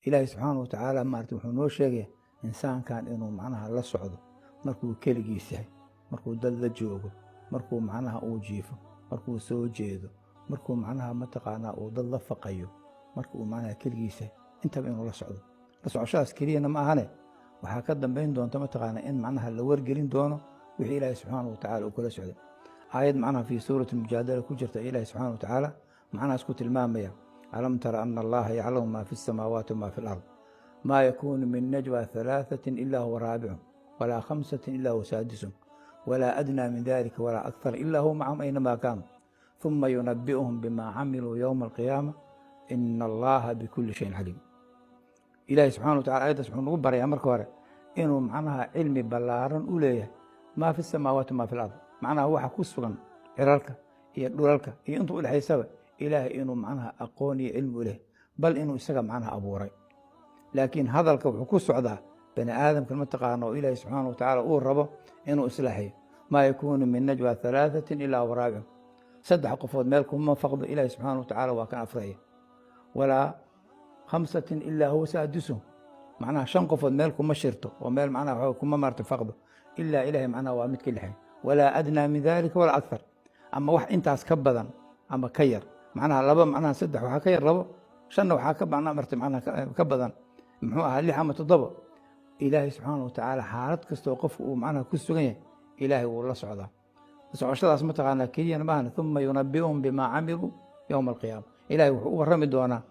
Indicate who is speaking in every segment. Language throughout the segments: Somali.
Speaker 1: ilaahay subxaana wa tacaala maarata wuxuu noo sheegaya insaankan inuu macnaha la socdo markuu keligiis yahay, markuu dad la joogo, markuu macnaha uu jiifo, markuu soo jeedo, markuu macnaha mataqaanaa uu dad la faqayo, markuu macnaha keligiis yahay, intaba inuu la socdo. la socoshadaas keliyana ma ahane waxaa ka dambayn doonta mataqaanaa in macnaha la wargelin doono wixii ilaahay subxaana wa tacaala uu kula socdo. aayad macnaha fii suurati mujaadala ku jirta ilaahay subxaana wa tacaala macnahaas ku tilmaamaya: alam tara ana allaha yaclamu ma fi الsamaawaati wma fi اlard ma yakunu min najwa ثalaaثaة ila huwa raabicum walaa khamsaة ila huwa saadisum walaa adnى min dalika walaa akthar ila huwa macahum aynama kaanu ثuma yunabi'uhum bima camiluu ywma alqiyaama ina allaha bikuli shayin caliim. ilaahay subxana wa tacala ayaddaas wuxuu nagu barayaa marka hore inuu macnaha cilmi ballaaran u leeyahay maa fi الsamaawaati wma fi اlard, macnaha waxa ku sugan cirarka iyo dhulalka iyo intuu udhexaysaba ilaahay inuu macnaha aqoon iyo cilmi u leh, bal inuu isaga macnaha abuuray. laakiin hadalka wuxuu ku socdaa bani aadamkan mataqaana oo ilaahay subxaana wa tacaala uu rabo inuu islaaxiyo. maa yakuunu min najwa ثalaaثaة ilaa huwa raabicum, saddex qofood meel kuma faqdo ilaahay subxaana wa tacaala waa kan afraya. walaa khamsaة ilaa huwa saadisum, macnaha shan qofood meel kuma shirto oo meel macnaha kuma maarta faqdo ilaa ilaahay macnaha waa mid ka lixay. walaa adnaa min dalika walaa akthar, ama wax intaas ka badan ama ka yar, macnaha laba macnaha saddex waxaa ka yar labo, shanna waxaa ka macnaha marta macnaha ka badan muxuu ahaa lix ama toddoba. ilaahay subxaana wa tacaala xaalad kastoo qofku uu macnaha ku sugan yahay ilaahay wuu la socdaa. socoshadaas mataqaanaa keliyana maahan uma yunabi'uhum bimaa camiluu yowma alqiyaama. ilaahay wuxuu u warrami doonaa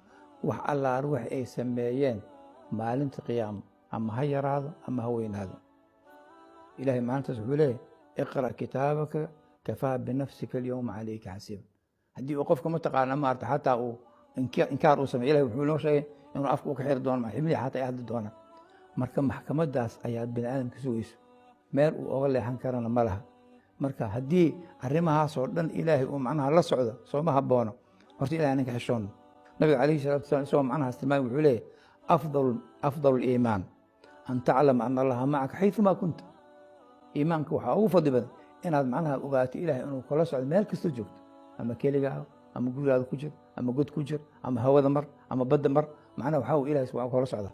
Speaker 1: wax allaar wax ay sameeyeen maalinta qiyaama, ama ha yaraado ama ha weynaado. ilaahay maalintaas wuxuu leeyahy iqra' kitaabaka kafaa binafsika alyowma calayka xasiiba. haddii uu qofka mataqaana maarta xataa uu inkaar uu sameey, ilahay wuxuu noo sheegay inuu afka u ka xiri doono xibnihi xataa ay hadli doonaan. marka maxkamadaas ayaa bini aadamka sugayso, meel uu oga leexan karana ma laha. marka haddii arrimahaasoo dhan ilaahay uu macnaha la socdo sooma haboono horta ilahay ninka xishoono. nabiga calayhi salatu wasalam isagoo macnahaas tilmaamay wuxuu leeyahy afdal اliimaan an taclama ana allaha macaka xayثuma kunta. iimaanka waxaa ugu fadli badan inaad macnaha ogaato ilahay inuu kula socdo meel kastoo joogto, ama keligaa ama gurigaada ku jir ama god ku jir ama hawada mar ama badda mar, macnaha waxaa ilahay waa kula socda.